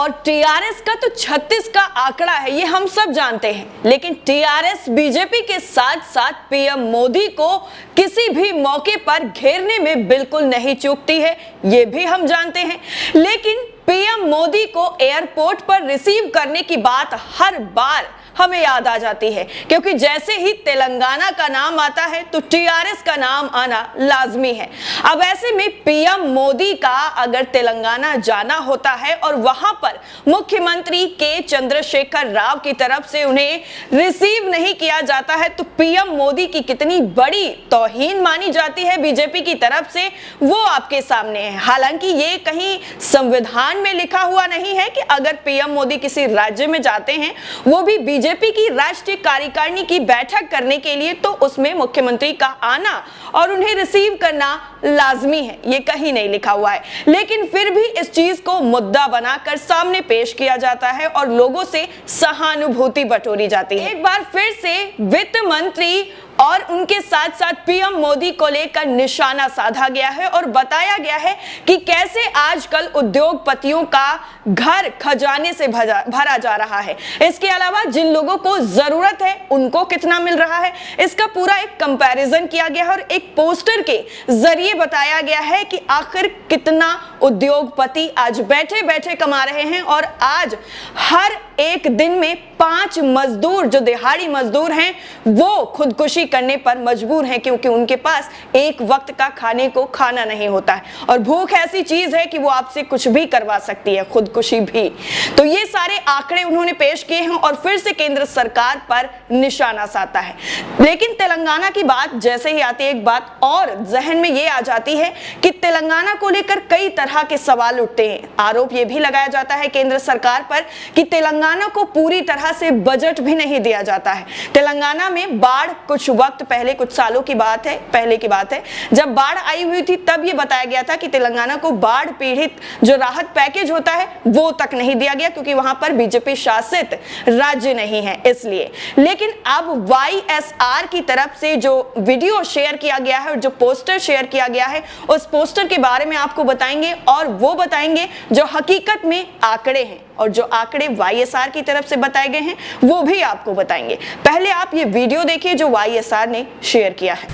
और टीआरएस का तो 36 का आंकड़ा है, ये हम सब जानते हैं। लेकिन टीआरएस बीजेपी के साथ साथ पीएम मोदी को किसी भी मौके पर घेरने में बिल्कुल नहीं चूकती है, ये भी हम जानते हैं। लेकिन पीएम मोदी को एयरपोर्ट पर रिसीव करने की बात हर बार हमें याद आ जाती है, क्योंकि जैसे ही तेलंगाना का नाम आता है तो टीआरएस का नाम आना लाजमी है। अब ऐसे में पीएम मोदी का अगर तेलंगाना जाना होता है और वहां पर मुख्यमंत्री के चंद्रशेखर राव की तरफ से उन्हें रिसीव नहीं किया जाता है तो पीएम मोदी की कितनी बड़ी तौहीन मानी जाती है बीजेपी की तरफ से, वो आपके सामने है। हालांकि ये कहीं संविधान में लिखा हुआ नहीं है कि अगर पीएम मोदी किसी राज्य में जाते हैं, वो भी बीजेपी की राष्ट्रीय कार्यकारिणी की बैठक करने के लिए, तो उसमें मुख्यमंत्री का आना और उन्हें रिसीव करना लाजमी है, ये कहीं नहीं लिखा हुआ है। लेकिन फिर भी इस चीज को मुद्दा बनाकर सामने पेश किया जाता है और लोगों से सहानुभूति बटोरी जाती है। एक बार फिर से वित्त मंत्री और उनके साथ साथ पीएम मोदी को लेकर निशाना साधा गया है और बताया गया है कि कैसे आजकल उद्योगपतियों का घर खजाने से भरा जा रहा है। इसके अलावा जिन लोगों को जरूरत है उनको कितना मिल रहा है, इसका पूरा एक कंपैरिजन किया गया है और एक पोस्टर के जरिए बताया गया है कि आखिर कितना उद्योगपति आज बैठे बैठे कमा रहे हैं और आज हर एक दिन में 5 मजदूर जो दिहाड़ी मजदूर हैं वो खुदकुशी करने पर मजबूर हैं, क्योंकि उनके पास एक वक्त का खाने को खाना नहीं होता है। और भूख ऐसी चीज है कि वो आपसे कुछ भी करवा सकती है, खुदकुशी भी। तो ये सारे आंकड़े उन्होंने पेश किए हैं और फिर से केंद्र सरकार पर निशाना साधा है। लेकिन तेलंगाना की बात जैसे ही आती है, एक बात और जहन में ये आ जाती है कि तेलंगाना को लेकर कई तरह के सवाल उठते हैं। आरोप ये भी लगाया जाता है केंद्र सरकार पर कि तेलंगाना को पूरी तरह से बजट भी नहीं दिया जाता है। तेलंगाना में बाढ़ कुछ वक्त पहले, कुछ सालों की बात है, पहले की बात है, जब बाढ़ आई हुई थी तब ये बताया गया था कि तेलंगाना को बाढ़ पीड़ित जो राहत पैकेज होता है वो तक नहीं दिया गया, क्योंकि वहां पर बीजेपी शासित राज्य नहीं है इसलिए। लेकिन अब वाईएसआर की तरफ से जो वीडियो शेयर किया गया है और जो पोस्टर शेयर किया गया है, उस पोस्टर के बारे में आपको बताएंगे और वो बताएंगे जो हकीकत में आंकड़े हैं, और जो आंकड़े वाईएसआर की तरफ से बताए गए हैं वो भी आपको बताएंगे। पहले आप ये वीडियो देखिए जो वाईएसआर ने शेयर किया है।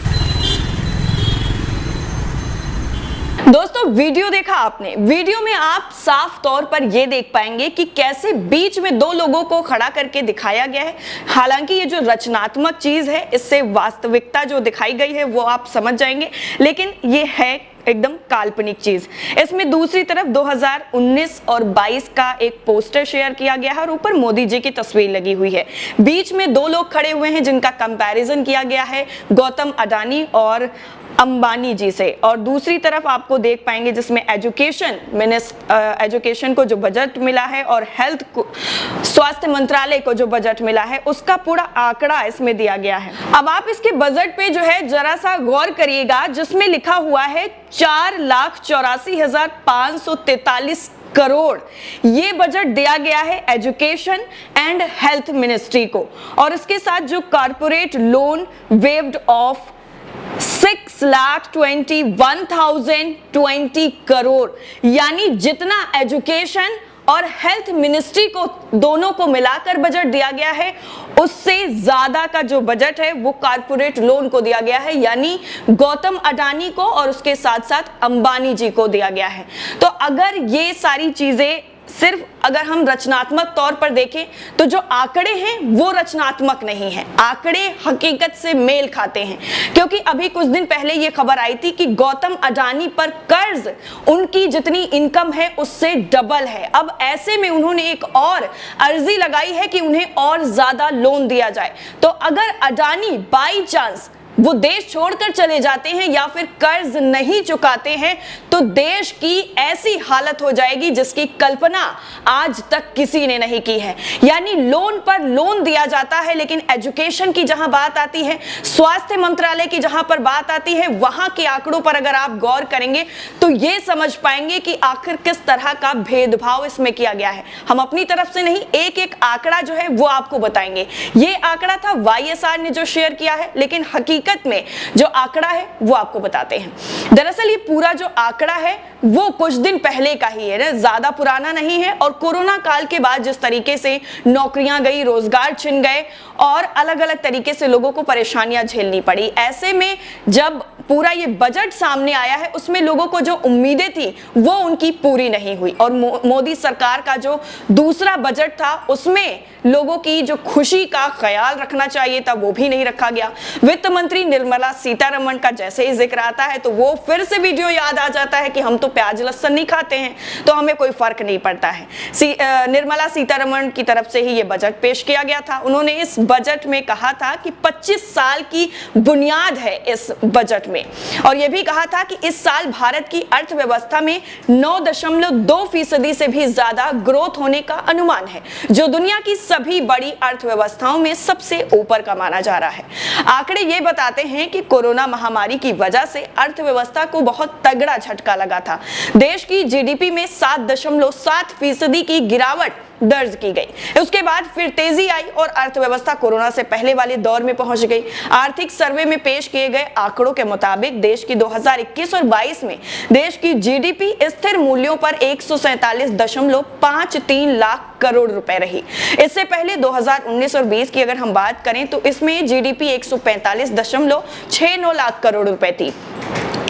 दोस्तों वीडियो देखा आपने, वीडियो में आप साफ तौर पर यह देख पाएंगे कि कैसे बीच में 2 लोगों को खड़ा करके दिखाया गया है। हालांकि ये जो रचनात्मक चीज है, इससे वास्तविकता जो दिखाई गई है वो आप समझ जाएंगे, लेकिन ये है एकदम काल्पनिक चीज। इसमें दूसरी तरफ 2019 और 22 का एक पोस्टर शेयर किया गया है और ऊपर मोदी जी की तस्वीर लगी हुई है। बीच में 2 लोग खड़े हुए हैं जिनका कंपैरिजन किया गया है गौतम अडानी और अंबानी जी से, और दूसरी तरफ आपको देख पाएंगे जिसमें एजुकेशन को जो बजट मिला है और हेल्थ को, स्वास्थ्य मंत्रालय को जो बजट मिला है उसका पूरा आंकड़ा इसमें दिया गया है। अब आप इसके बजट पे जो है जरा सा गौर करिएगा, जिसमें लिखा हुआ है 4,84,543 करोड़ ये बजट दिया गया है एजुकेशन एंड हेल्थ मिनिस्ट्री को। और इसके साथ जो corporate loan waived of 6,21,020 crore, यानी जितना एजुकेशन और हेल्थ मिनिस्ट्री को दोनों को मिलाकर बजट दिया गया है उससे ज्यादा का जो बजट है वो कॉर्पोरेट लोन को दिया गया है, यानी गौतम अडानी को और उसके साथ साथ अंबानी जी को दिया गया है। तो अगर ये सारी चीजें सिर्फ अगर हम रचनात्मक तौर पर देखें तो जो आंकड़े हैं वो रचनात्मक नहीं है, आंकड़े हकीकत से मेल खाते हैं। क्योंकि अभी कुछ दिन पहले ये खबर आई थी कि गौतम अडानी पर कर्ज उनकी जितनी इनकम है उससे डबल है। अब ऐसे में उन्होंने एक और अर्जी लगाई है कि उन्हें और ज्यादा लोन दिया जाए। तो अगर अडानी बाई चांस वो देश छोड़कर चले जाते हैं या फिर कर्ज नहीं चुकाते हैं तो देश की ऐसी हालत हो जाएगी जिसकी कल्पना आज तक किसी ने नहीं की है। यानी लोन पर लोन दिया जाता है, लेकिन एजुकेशन की जहां बात आती है, स्वास्थ्य मंत्रालय की जहां पर बात आती है, वहां के आंकड़ों पर अगर आप गौर करेंगे तो ये समझ पाएंगे कि आखिर किस तरह का भेदभाव इसमें किया गया है। हम अपनी तरफ से नहीं, एक एक आंकड़ा जो है वो आपको बताएंगे। ये आंकड़ा था वाईएसआर ने जो शेयर किया है, लेकिन हकीकत हकीकत में जो आंकड़ा है वो आपको बताते हैं। दरअसल ये पूरा जो आंकड़ा है वो कुछ दिन पहले का ही है, ज्यादा पुराना नहीं है। और कोरोना काल के बाद जिस तरीके से नौकरियां गई, रोजगार छिन गए और अलग अलग तरीके से लोगों को परेशानियां झेलनी पड़ी, ऐसे में जब पूरा ये बजट सामने आया है उसमें लोगों को जो उम्मीदें थी वो उनकी पूरी नहीं हुई। और मोदी सरकार का जो दूसरा बजट था उसमें लोगों की जो खुशी का ख्याल रखना चाहिए था वो भी नहीं रखा गया। वित्त मंत्री निर्मला सीतारमण का जैसे ही जिक्र आता है तो वो फिर से वीडियो याद आ जाता है कि हम तो प्याज लहसुन नहीं खाते हैं तो हमें कोई फर्क नहीं पड़ता है। निर्मला सीतारमण की तरफ से ही ये बजट पेश किया गया था। उन्होंने इस बजट में कहा था कि 25 साल की बुनियाद है इस बजट में, और यह भी कहा था कि इस साल भारत की अर्थव्यवस्था में 9.2% से भी ज्यादा ग्रोथ होने का अनुमान है, जो दुनिया की सभी बड़ी अर्थव्यवस्थाओं में सबसे ऊपर का माना जा रहा है। आंकड़े ये बताते हैं कि कोरोना महामारी की वजह से अर्थव्यवस्था को बहुत तगड़ा झटका लगा था। देश की जीडीपी में 7.7% की गिरावट दर्ज की गई। उसके बाद फिर तेजी आई और अर्थव्यवस्था कोरोना से पहले वाले दौर में पहुंच गई। आर्थिक सर्वे में पेश किए गए आंकड़ों के मुताबिक देश की 2021 और 22 में देश की जीडीपी स्थिर मूल्यों पर 147.53 लाख करोड़ रुपए रही। इससे पहले 2019 और 20 की अगर हम बात करें तो इसमें जीडीपी 145.69 लाख करोड़ रुपए थी।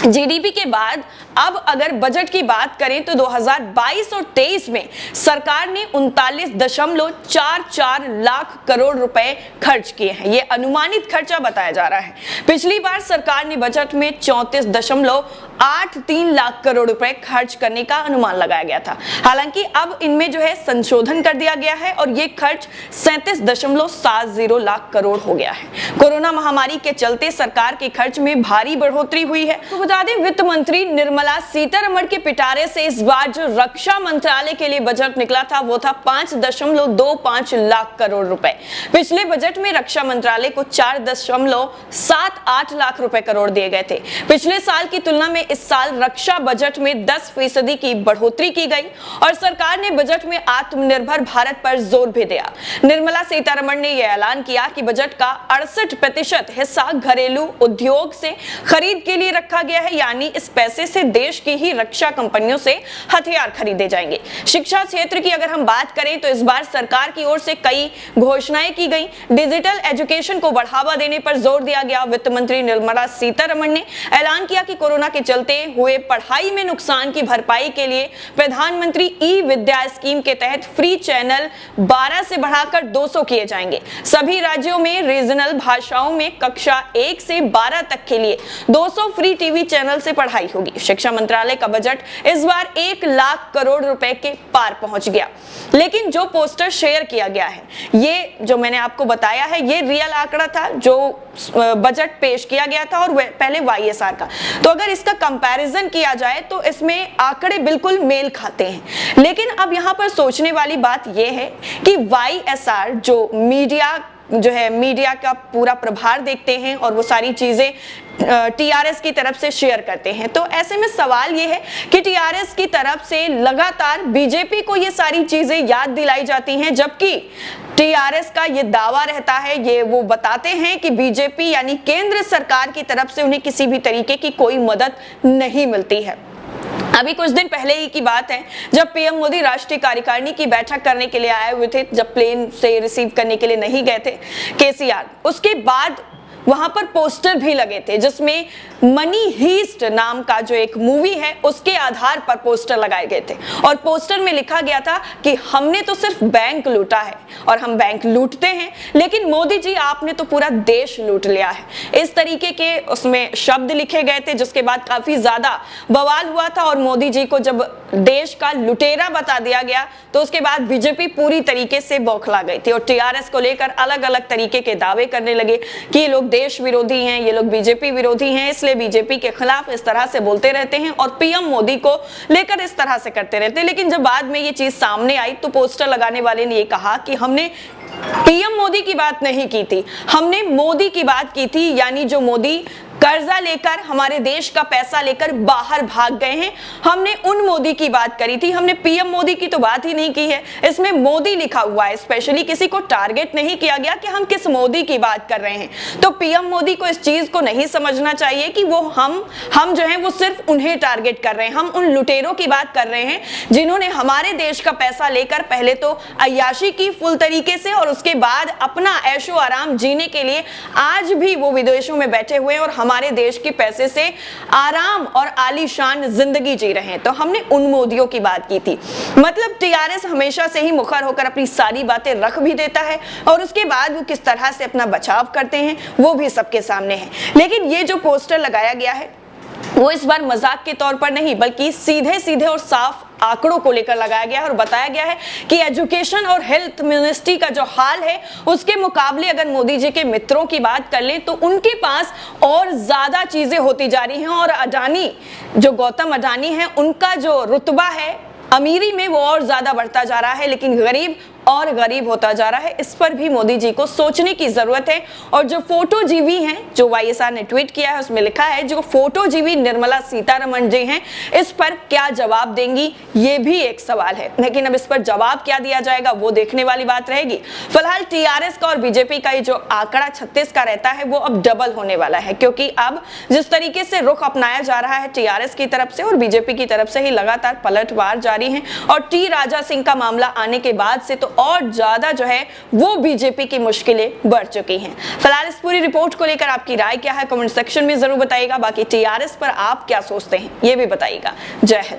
जीडीपी के बाद अब अगर बजट की बात करें तो 2022 और 23 में सरकार ने 39.44 लाख करोड़ रुपए खर्च किए हैं। यह अनुमानित खर्चा बताया जा रहा है। पिछली बार सरकार ने बजट में 34.83 लाख करोड़ रुपए खर्च करने का अनुमान लगाया गया था। हालांकि अब इनमें जो है संशोधन कर दिया गया है और ये खर्च 37.70 लाख करोड़ हो गया है। कोरोना महामारी के चलते सरकार के खर्च में भारी बढ़ोतरी हुई है। तो बता दें, वित्त मंत्री निर्मला सीतारमण के पिटारे से इस बार जो रक्षा मंत्रालय के लिए बजट निकला था वो था 5.25 लाख करोड़ रुपए। पिछले बजट में रक्षा मंत्रालय को 4.78 लाख रुपए करोड़ दिए गए थे। पिछले साल की तुलना में इस साल रक्षा बजट में 10% की बढ़ोतरी की गई और सरकार ने बजट में आत्मनिर्भर भारत पर जोर भी दिया। निर्मला सीतारमण ने यह ऐलान किया कि बजट का 68% हिस्सा घरेलू उद्योग से खरीद के लिए रखा गया है, यानी इस पैसे से देश की ही रक्षा कंपनियों से हथियार खरीदे जाएंगे। शिक्षा क्षेत्र की अगर हम बात करें तो इस बार सरकार की ओर से कई घोषणाएं की गई। डिजिटल एजुकेशन को बढ़ावा देने पर जोर दिया गया। वित्त मंत्री निर्मला सीतारमण ने ऐलान किया कि कोरोना के चलते हुए पढ़ाई में नुकसान की भरपाई के लिए प्रधानमंत्री ई विद्या स्कीम के तहत फ्री चैनल 12 से बढ़ाकर 200 किए जाएंगे। सभी राज्यों में रीजनल भाषाओं में कक्षा 1 से 12 तक के लिए 200 फ्री टीवी चैनल से पढ़ाई होगी। शिक्षा मंत्रालय का बजट इस बार 1 लाख करोड़ रुपए के पार पहुंच गया। लेकिन जो पोस्टर शेयर किया गया है, ये जो मैंने आपको बताया है, ये रियल आंकड़ा था जो बजट पेश किया गया था और पहले वाईएसआर का। तो अगर इसका कंपैरिजन किया जाए तो इसमें आंकड़े बिल्कुल मेल खाते हैं। लेकिन अब यहां पर सोचने वाली बात यह है कि वाईएसआर जो मीडिया का पूरा प्रभार देखते हैं और वो सारी चीजें टीआरएस की तरफ से शेयर करते हैं। तो ऐसे में सवाल ये है कि टीआरएस की तरफ से लगातार बीजेपी को ये सारी चीजें याद दिलाई जाती हैं, जबकि टीआरएस का ये दावा रहता है, ये वो बताते हैं कि बीजेपी यानी केंद्र सरकार की तरफ से उन्हें किसी भी तरीके की कोई मदद नहीं मिलती है। अभी कुछ दिन पहले ही की बात है जब पीएम मोदी राष्ट्रीय कार्यकारिणी की बैठक करने के लिए आए हुए थे, जब प्लेन से रिसीव करने के लिए नहीं गए थे केसीआर, उसके बाद वहां पर पोस्टर भी लगे थे जिसमें मनी हीस्ट नाम का जो एक मूवी है उसके आधार पर पोस्टर लगाए गए थे और पोस्टर में लिखा गया था कि हमने तो सिर्फ बैंक लूटा है और हम बैंक लूटते हैं, लेकिन मोदी जी आपने तो पूरा देश लूट लिया है। इस तरीके के उसमें शब्द लिखे गए थे, जिसके बाद काफी ज्यादा बवाल हुआ था और मोदी जी को जब देश का लुटेरा बता दिया गया तो उसके बाद बीजेपी पूरी तरीके से बौखला गई थी और टीआरएस को लेकर अलग अलग तरीके के दावे करने लगे कि ये लोग देश विरोधी हैं, ये लोग बीजेपी विरोधी हैं, इसलिए बीजेपी के खिलाफ इस तरह से बोलते रहते हैं और पीएम मोदी को लेकर इस तरह से करते रहते हैं। लेकिन जब बाद में ये चीज सामने आई तो पोस्टर लगाने वाले ने ये कहा कि हमने पीएम मोदी की बात नहीं की थी, हमने मोदी की बात की थी, यानी जो मोदी कर्जा लेकर, हमारे देश का पैसा लेकर बाहर भाग गए हैं। हमने उन मोदी की बात करी थी, हमने पीएम मोदी की तो बात ही नहीं की है। इसमें मोदी लिखा हुआ है, स्पेशली किसी को टारगेट नहीं किया गया कि हम किस मोदी की बात कर रहे हैं। तो पीएम मोदी को इस चीज को नहीं समझना चाहिए कि वो हम जो है वो सिर्फ उन्हें टारगेट कर रहे हैं। हम उन लुटेरों की बात कर रहे हैं जिन्होंने हमारे देश का पैसा लेकर पहले तो अय्याशी की फुल तरीके से, और उसके बाद अपना ऐशो आराम जीने के लिए आज भी वो विदेशों में बैठे हुए हैं और हमारे देश के पैसे से आराम और आलीशान जिंदगी जी रहे हैं। तो हमने उन मोदियों की बात की थी। मतलब टीआरएस हमेशा से ही मुखर होकर अपनी सारी बातें रख भी देता है और उसके बाद वो किस तरह से अपना बचाव करते हैं वो भी सबके सामने है। लेकिन ये जो पोस्टर लगाया गया है वो इस बार मजाक के तौर पर नहीं, बल्कि सीधे सीधे और साफ आंकड़ों को लेकर लगाया गया है और बताया गया है कि एजुकेशन और हेल्थ मिनिस्ट्री का जो हाल है उसके मुकाबले अगर मोदी जी के मित्रों की बात कर लें तो उनके पास और ज्यादा चीजें होती जा रही हैं। और अडानी, जो गौतम अडानी है, उनका जो रुतबा है अमीरी में वो और ज्यादा बढ़ता जा रहा है, लेकिन गरीब और गरीब होता जा रहा है। इस पर भी मोदी जी को सोचने की जरूरत है। और जो फोटो जीवी हैं, जो वाईएसआर ने ट्वीट किया है उसमें लिखा है, जो फोटो जीवी निर्मला सीतारमण जी हैं, इस पर क्या जवाब देंगी, ये भी एक सवाल है। लेकिन अब इस पर जवाब क्या दिया जाएगा वो देखने वाली बात रहेगी। फिलहाल टीआरएस का और बीजेपी का ये जो आंकड़ा 36 का रहता है वो अब डबल होने वाला है, क्योंकि अब जिस तरीके से रुख अपनाया जा रहा है टीआरएस की तरफ से और बीजेपी की तरफ से ही लगातार पलटवार जारी है। और टी राजा सिंह का मामला आने के बाद से तो और ज्यादा जो है वो बीजेपी की मुश्किलें बढ़ चुकी हैं। फिलहाल इस पूरी रिपोर्ट को लेकर आपकी राय क्या है कमेंट सेक्शन में जरूर बताइएगा। बाकी टीआरएस पर आप क्या सोचते हैं ये भी बताइएगा। जय हिंद।